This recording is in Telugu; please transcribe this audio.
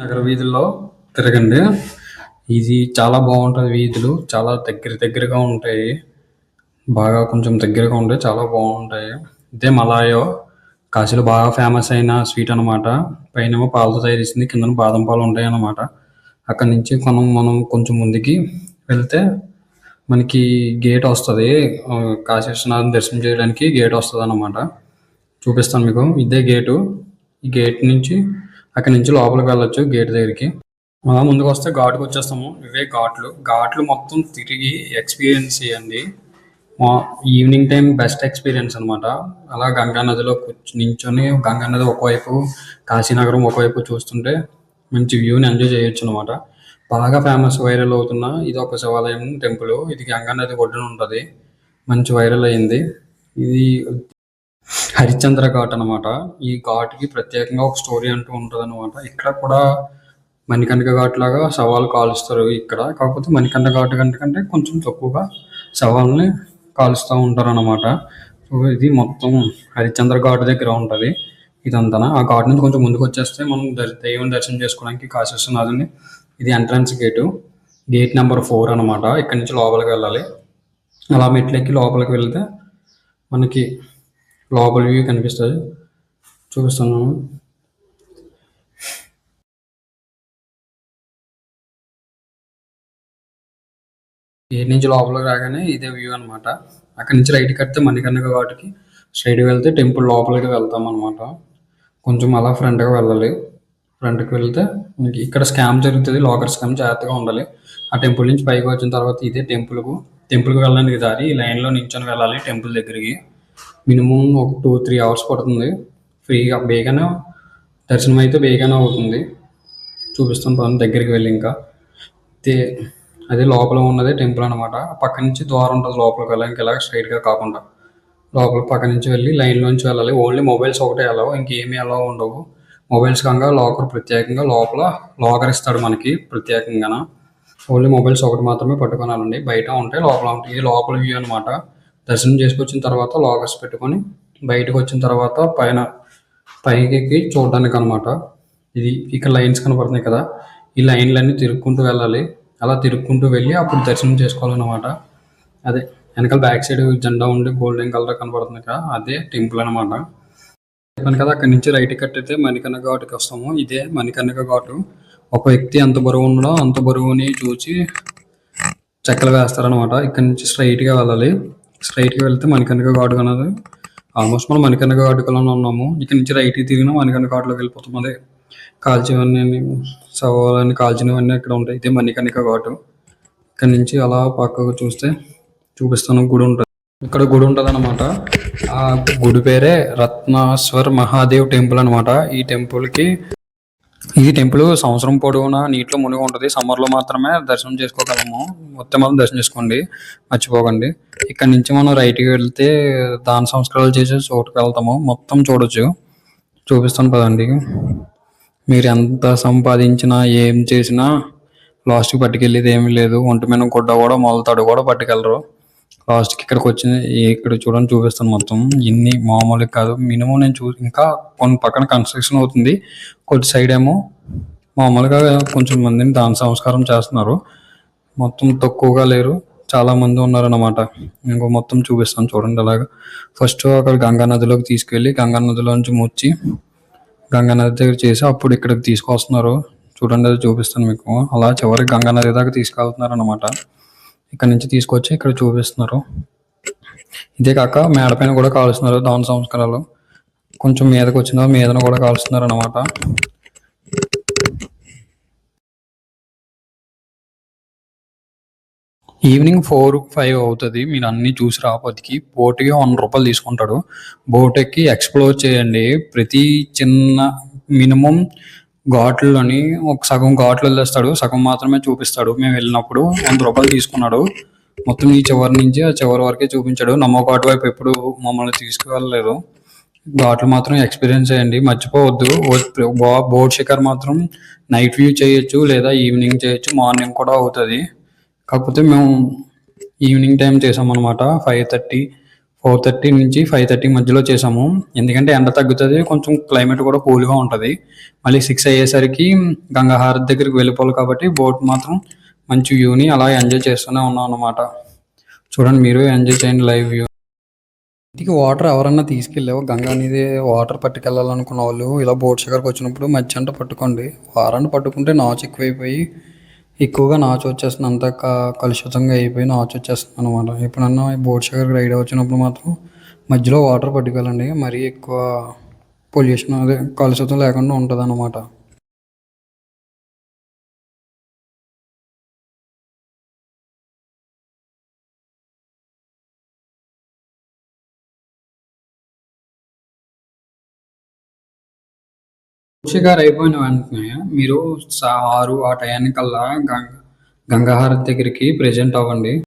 నగర వీధుల్లో తిరగండి. ఇది చాలా బాగుంటుంది. వీధులు చాలా దగ్గరగా ఉంటాయి. బాగా కొంచెం దగ్గరగా ఉంటాయి. చాలా బాగుంటాయి. ఇదే మలాయో కాశీలో బాగా ఫేమస్ అయిన స్వీట్ అనమాట. పైనేమో పాలతో తయారు చేసింది, కింద బాదం పాలు ఉంటాయి అన్నమాట. అక్కడి నుంచి మనం కొంచెం ముందుకి వెళ్తే మనకి గేట్ వస్తుంది. కాశీ విశ్వనాథం దర్శనం చేయడానికి గేట్ వస్తుంది అన్నమాట. చూపిస్తాను మీకు. ఇదే గేటు. ఈ గేట్ నుంచి అక్కడి నుంచి లోపలికి వెళ్ళొచ్చు గేట్ దగ్గరికి. అలా ముందుకు వస్తే ఘాటుకు వచ్చేస్తాము. ఇవే ఘాట్లు మొత్తం తిరిగి ఎక్స్పీరియన్స్ చేయండి. ఈవినింగ్ టైం బెస్ట్ ఎక్స్పీరియన్స్ అనమాట. అలా గంగా నదిలో నించొని గంగా నది ఒకవైపు, కాశీనగరం ఒకవైపు చూస్తుంటే మంచి వ్యూని ఎంజాయ్ చేయొచ్చు అనమాట. బాగా ఫేమస్ వైరల్ అవుతున్న ఇది ఒక శివాలయం టెంపుల్. ఇది గంగా నది ఒడ్డున ఉంటుంది. మంచి వైరల్ అయింది. ఇది హరిశ్చంద్ర ఘాట్ అనమాట. ఈ ఘాట్కి ప్రత్యేకంగా ఒక స్టోరీ అంటూ ఉంటుంది అనమాట. ఇక్కడ కూడా మణికర్ణిక ఘాట్ లాగా శవాలు కాలుస్తారు ఇక్కడ. కాకపోతే మణికర్ణిక ఘాట్ కంటే కొంచెం తక్కువగా శవాలని కాలుస్తూ ఉంటారు అనమాట. సో ఇది మొత్తం హరిశ్చంద్ర ఘాట్ దగ్గర ఉంటుంది ఇదంతా. ఆ ఘాట్ నుంచి కొంచెం ముందుకు వచ్చేస్తే మనం దైవం దర్శనం చేసుకోవడానికి కాశీ విశ్వనాథుని. ఇది ఎంట్రన్స్ గేట్ నెంబర్ 4 అనమాట. ఇక్కడ నుంచి లోపలికి వెళ్ళాలి. అలా మెట్లెక్కి లోపలికి వెళ్తే మనకి లోపల వ్యూ కనిపిస్తుంది. చూపిస్తున్నాను. గేట్ నుంచి లోపలికి రాగానే ఇదే వ్యూ అనమాట. అక్కడి నుంచి రైట్ కడితే మణికర్ణిక ఘాట్కి స్ట్రైట్గా వెళ్తే టెంపుల్ లోపలికి వెళ్తాం అనమాట. కొంచెం అలా ఫ్రంట్గా వెళ్ళాలి. ఫ్రంట్కి వెళ్తే మనకి ఇక్కడ స్కామ్ జరుగుతుంది. లాకర్ స్కామ్, జాగ్రత్తగా ఉండాలి. ఆ టెంపుల్ నుంచి పైకి వచ్చిన తర్వాత ఇదే టెంపుల్కి వెళ్ళడానికి దారి. ఈ లైన్లో నించొని వెళ్ళాలి టెంపుల్ దగ్గరికి. మినిమం ఒక 2-3 అవర్స్ పడుతుంది. ఫ్రీగా బేగానే దర్శనం అయితే బేగానే అవుతుంది. చూపిస్తాను పని దగ్గరికి వెళ్ళి. ఇంకా అదే లోపల ఉన్నదే టెంపుల్ అనమాట. పక్క నుంచి ద్వారం ఉంటుంది లోపలికి వెళ్ళాలి. ఇలా స్ట్రైట్గా కాకుండా లోపల పక్క నుంచి వెళ్ళి లైన్లోంచి వెళ్ళాలి. ఓన్లీ మొబైల్స్ ఒకటే అలవ్, ఇంకేమీ అలవ్ ఉండవు. మొబైల్స్ కాగా లాకర్ ప్రత్యేకంగా లోపల లాకర్ ఇస్తాడు మనకి ప్రత్యేకంగా. ఓన్లీ మొబైల్స్ ఒకటి మాత్రమే పట్టుకోనాలండి. బయట ఉంటాయి, లోపల ఉంటాయి. ఇది లోపల వ్యూ అనమాట. దర్శనం చేసుకొచ్చిన తర్వాత లాకర్స్ పెట్టుకొని బయటకు వచ్చిన తర్వాత పైకి చూడడానికి అనమాట. ఇది ఇక్కడ లైన్స్ కనపడుతున్నాయి కదా, ఈ లైన్లన్నీ తిరుక్కుంటూ వెళ్ళాలి. అలా తిరుక్కుంటూ వెళ్ళి అప్పుడు దర్శనం చేసుకోవాలన్నమాట. అదే వెనకాల బ్యాక్ సైడ్ జెండా ఉండి గోల్డెన్ కలర్ కనపడుతుంది కదా, అదే టెంపుల్ అనమాట. చెప్పాను కదా, అక్కడి నుంచి రైట్ కట్టితే మణికర్ణిక ఘాట్కి వస్తాము. ఇదే మణికర్ణిక ఘాటు. ఒక వ్యక్తి ఎంత బరువు ఉండో అంత బరువుని చూసి చెక్కలు వేస్తారనమాట. ఇక్కడ నుంచి స్ట్రైట్గా వెళ్ళాలి. స్ట్రైట్గా వెళ్తే మణికర్ణిక ఘాటు అనేది ఆల్మోస్ట్ మనం మణికర్ణిక ఘాటులోనే ఉన్నాము. ఇక్కడ నుంచి రైట్కి తిరిగినా మణికర్ణిక ఘాట్లోకి వెళ్ళిపోతాం. అదే కాల్చినవన్నీ సవాలని కాల్చినవన్నీ ఇక్కడ ఉంటాయి. ఇదే మణికర్ణిక ఘాటు. ఇక్కడ నుంచి అలా పక్కకు చూస్తే చూపిస్తాను గుడి ఉంటుంది. ఇక్కడ గుడి ఉంటుంది అనమాట. ఆ గుడి పేరే రత్నేశ్వర్ మహాదేవ్ టెంపుల్ అనమాట. ఈ టెంపుల్ సంవత్సరం పొడవునా నీటిలో మునిగి ఉంటుంది. సమ్మర్లో మాత్రమే దర్శనం చేసుకోగలము. మొత్తం మనం దర్శనం చేసుకోండి, మర్చిపోకండి. ఇక్కడ నుంచి మనం రైట్కి వెళ్తే దాన సంస్కారాలు చేసే చోటుకు వెళ్తాము. మొత్తం చూడొచ్చు. చూపిస్తాను పదండి. మీరు ఎంత సంపాదించినా ఏం చేసినా లాస్ట్కి పట్టుకెళ్ళేది ఏమీ లేదు. ఒంటి మీద గుడ్డ కూడా మొలతాడు కూడా పట్టుకెళ్ళరు. లాస్ట్కి ఇక్కడికి వచ్చింది. ఇక్కడ చూడండి, చూపిస్తాను మొత్తం. ఇన్ని మామూలుగా కాదు. మినిమం నేను ఇంకా కొన్ని పక్కన కన్స్ట్రక్షన్ అవుతుంది. కొద్ది సైడ్ ఏమో మామూలుగా కొంచెం మందిని దాన సంస్కారం చేస్తున్నారు. మొత్తం తక్కువగా లేరు, చాలా మంది ఉన్నారన్నమాట. ఇంకో మొత్తం చూపిస్తాను చూడండి. అలాగా ఫస్ట్ అక్కడ గంగా నదిలోకి తీసుకెళ్ళి గంగా నదిలోంచి ముచ్చి గంగా నది దగ్గర చేసి అప్పుడు ఇక్కడికి తీసుకొస్తున్నారు. చూడండి, అది చూపిస్తాను మీకు. అలా చివరికి గంగా నది దాకా తీసుకెళ్తున్నారు అనమాట. ఇక్కడ నుంచి తీసుకొచ్చి ఇక్కడ చూపిస్తున్నారు. ఇదే కాక మేడపైన కూడా కాలుస్తున్నారు దాన సంస్కారాలు. కొంచెం మీదకి వచ్చిన మీదన కూడా కాలుస్తున్నారు అనమాట. ఈవినింగ్ 4-5 అవుతుంది. మీరు అన్నీ చూసి రాకపోతే బోట్కి 100 రూపాయలు తీసుకుంటాడు. బోట్ ఎక్కి ఎక్స్ప్లోర్ చేయండి. ప్రతి చిన్న మినిమం ఘాట్లలోని ఒక సగం ఘాట్లు వదిలేస్తాడు, సగం మాత్రమే చూపిస్తాడు. మేము వెళ్ళినప్పుడు 100 రూపాయలు తీసుకున్నాడు. మొత్తం ఈ చివరి నుంచి ఆ చివరి వరకే చూపించాడు. నమ్మో ఘాట్ వైపు ఎప్పుడు మమ్మల్ని తీసుకువెళ్ళలేదు. ఘాట్లు మాత్రం ఎక్స్పీరియన్స్ చేయండి, మర్చిపోవద్దు. బోట్ షికార్ మాత్రం నైట్ వ్యూ చేయొచ్చు, లేదా ఈవినింగ్ చేయొచ్చు, మార్నింగ్ కూడా అవుతుంది. కాకపోతే మేము ఈవినింగ్ టైం చేసామన్నమాట. 5:30, 4:30 నుంచి 5:30 మధ్యలో చేసాము. ఎందుకంటే ఎండ తగ్గుతది. కొంచెం క్లైమేట్ కూడా కూల్‌గా ఉంటది. మళ్ళీ 6 అయ్యేసరికి గంగా హారతి దగ్గరికి వెళ్ళిపోవాలి కాబట్టి బోట్ మాత్రం మంచి వ్యూని అలా ఎంజాయ్ చేస్తూనే ఉన్నాం అన్నమాట. చూడండి మీరు ఎంజాయ్ చేయండి లైవ్ వ్యూ. ఇంటికి వాటర్ ఎవరన్నా తీసుకెళ్ళావు గంగా అనేది వాటర్ పట్టుకెళ్ళాలనుకున్న వాళ్ళు ఇలా బోట్ షికార్కి వచ్చినప్పుడు మధ్యంట పట్టుకోండి. వారాన్ని పట్టుకుంటే నాచు ఎక్కువైపోయి ఎక్కువగా నాచు వచ్చేస్తుంది. అంతా కలుషితంగా అయిపోయి నాచు వచ్చేస్తుంది అనమాట. ఎప్పుడన్నా బోట్ షికార్కి రైడ్ వచ్చినప్పుడు మాత్రం మధ్యలో వాటర్ పట్టుకెళ్ళండి. మరీ ఎక్కువ పొల్యూషన్ అదే కలుషితం లేకుండా ఉంటుంది అనమాట. షికారు అయిపోయిన వెంటనే మీరు 6 ఆ టయానికల్లా గంగా హారతి దగ్గరికి ప్రెజెంట్ అవ్వండి.